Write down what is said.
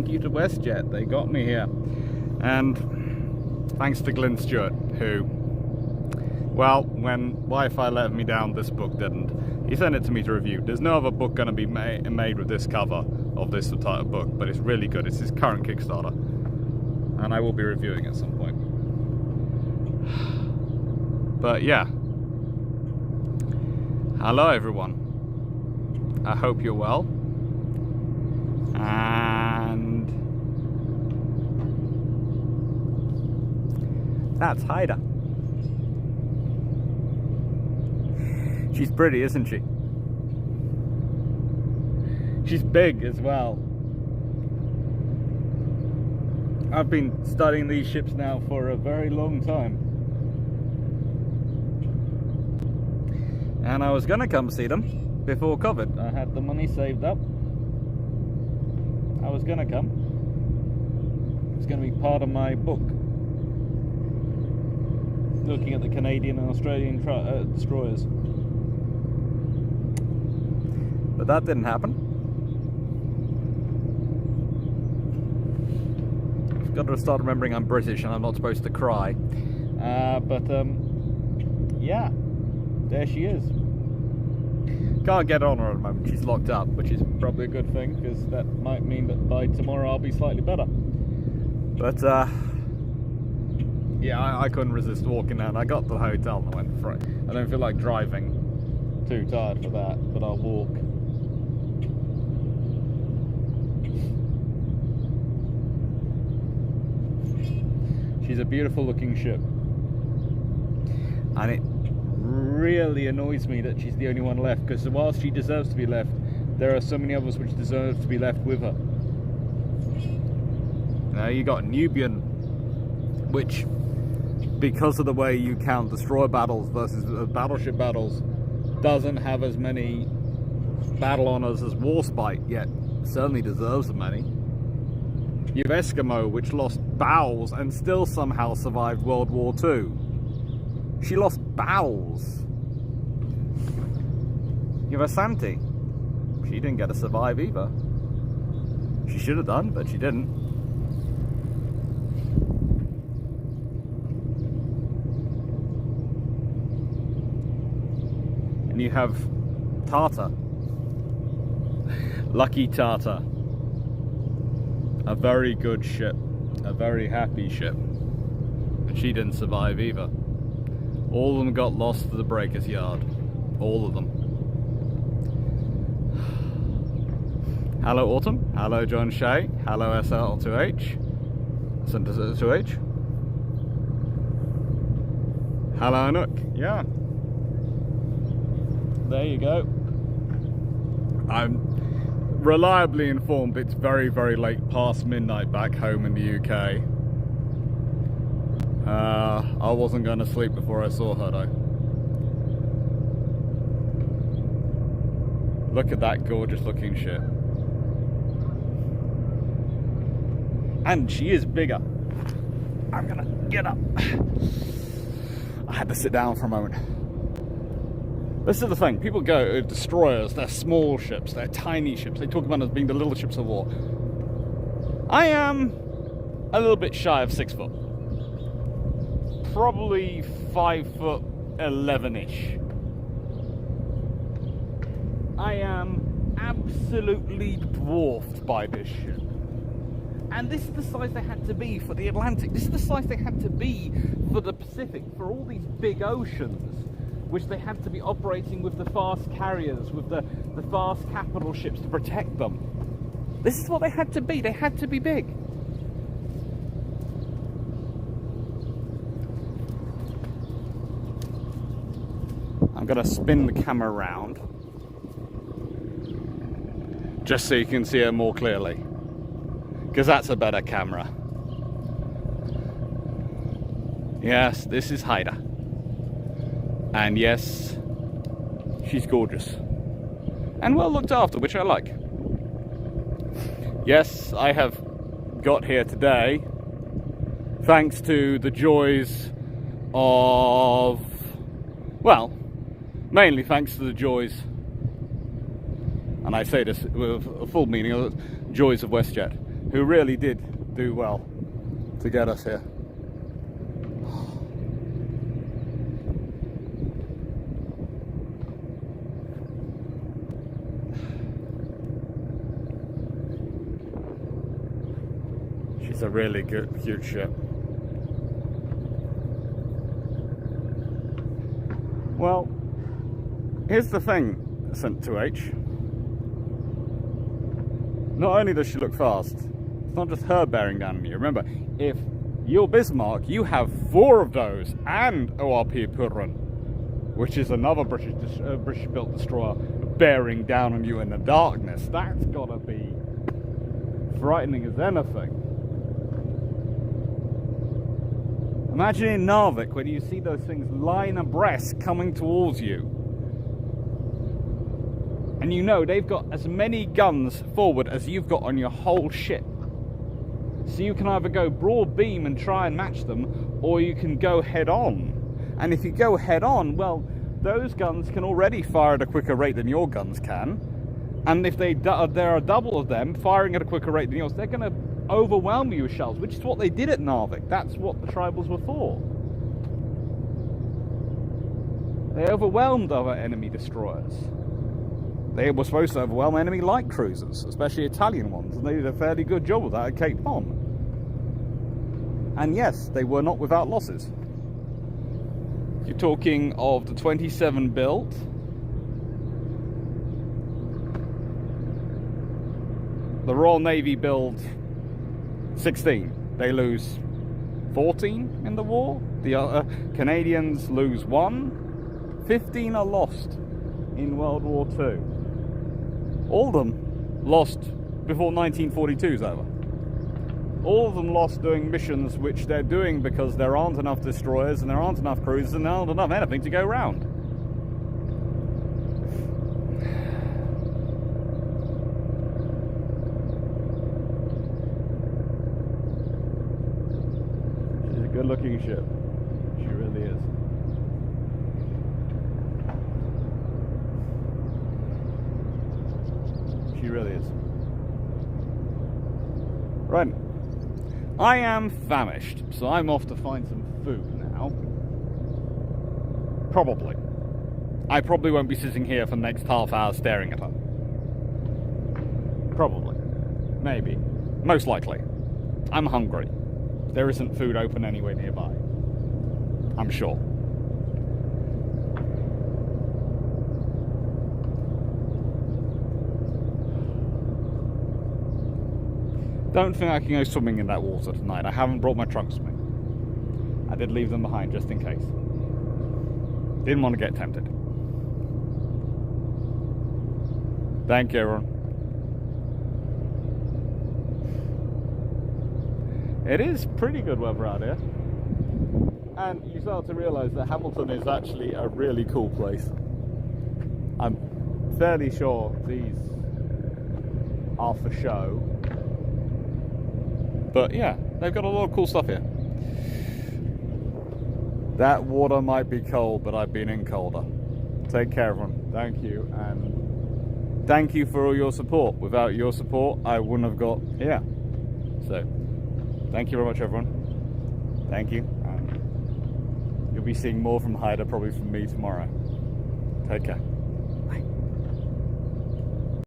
you to WestJet. They got me here. And thanks to Glyn Stewart, who, well, when Wi-Fi let me down, this book didn't. He sent it to me to review. There's no other book going to be made with this cover of this type of book, but it's really good. It's his current Kickstarter, and I will be reviewing at some point. But yeah, hello everyone. I hope you're well, and that's Haida. She's pretty, isn't she? She's big as well. I've been studying these ships now for a very long time. And I was gonna come see them before COVID. I had the money saved up. I was gonna come. It's gonna be part of my book. Looking at the Canadian and Australian destroyers. But that didn't happen. I've got to start remembering I'm British and I'm not supposed to cry. Yeah, there she is. Can't get on her at the moment. She's locked up, which is probably a good thing, because that might mean that by tomorrow I'll be slightly better. But yeah, I couldn't resist walking down. I got to the hotel and I went for it. I don't feel like driving. Too tired for that, but I'll walk. She's a beautiful looking ship, and it really annoys me that she's the only one left, because whilst she deserves to be left, there are so many others which deserve to be left with her. Now you got Nubian, which, because of the way you count destroyer battles versus battleship battles, doesn't have as many battle honors as Warspite, yet certainly deserves as many. You have Eskimo, which lost bowels and still somehow survived World War II. She lost bowels. You have Asante. She didn't get to survive either. She should have done, but she didn't. And you have Tartar. Lucky Tartar. A very good ship, a very happy ship, but she didn't survive either. All of them got lost to the breaker's yard, all of them. Hello Autumn, hello John Shea, hello SL2H, SL2H. Hello Anook, yeah. There you go. I'm reliably informed it's very, very late past midnight back home in the UK. I wasn't going to sleep before I saw her though. Look at that gorgeous looking ship. And she is bigger. I'm gonna get up. I had to sit down for a moment. This is the thing, people go, destroyers, they're small ships, they're tiny ships, they talk about them as being the little ships of war. I am a little bit shy of 6 foot. Probably 5'11"-ish. I am absolutely dwarfed by this ship. And this is the size they had to be for the Atlantic. This is the size they had to be for the Pacific, for all these big oceans, which they had to be operating with the fast carriers, with the fast capital ships to protect them. This is what they had to be. They had to be big. I'm going to spin the camera around just so you can see it more clearly, because that's a better camera. Yes, this is Haida. And yes, she's gorgeous and well looked after, which I like. Yes, I have got here today thanks to the joys of, well, mainly thanks to the joys, and I say this with a full meaning of joys of WestJet. who really did do well to get us here. She's a really good, cute ship. Well, here's the thing, St. 2H. Not only does she look fast, it's not just her bearing down on you. Remember, if you're Bismarck, you have 4 of those and ORP Purren, which is another British-built destroyer bearing down on you in the darkness. That's gotta be frightening as anything. Imagine in Narvik when you see those things line abreast coming towards you. And you know they've got as many guns forward as you've got on your whole ship. So you can either go broad beam and try and match them, or you can go head on. And if you go head on, well, those guns can already fire at a quicker rate than your guns can. And if there are double of them firing at a quicker rate than yours, they're going to overwhelm you with shells, which is what they did at Narvik. That's what the tribals were for. They overwhelmed other enemy destroyers. They were supposed to overwhelm enemy light cruisers, especially Italian ones, and they did a fairly good job of that at Cape Bon. And yes, they were not without losses. You're talking of the 27 built, the Royal Navy build 16. They lose 14 in the war. The Canadians lose 1. 15 are lost in World War II. All of them lost before 1942 is over. All of them lost doing missions which they're doing because there aren't enough destroyers and there aren't enough cruisers and there aren't enough anything to go round. She's a good looking ship. She really is. She really is. Right. I am famished, so I'm off to find some food now. Probably. I probably won't be sitting here for the next half hour staring at her. Probably. Maybe. Most likely. I'm hungry. There isn't food open anywhere nearby. I'm sure. Don't think I can go swimming in that water tonight. I haven't brought my trunks with me. I did leave them behind just in case. Didn't want to get tempted. Thank you, everyone. It is pretty good weather out here. And you start to realise that Hamilton is actually a really cool place. I'm fairly sure these are for show. But yeah, they've got a lot of cool stuff here. That water might be cold, but I've been in colder. Take care, everyone. Thank you, and thank you for all your support. Without your support, I wouldn't have got here. So, thank you very much, everyone. Thank you, and you'll be seeing more from Haida, probably from me tomorrow. Take care.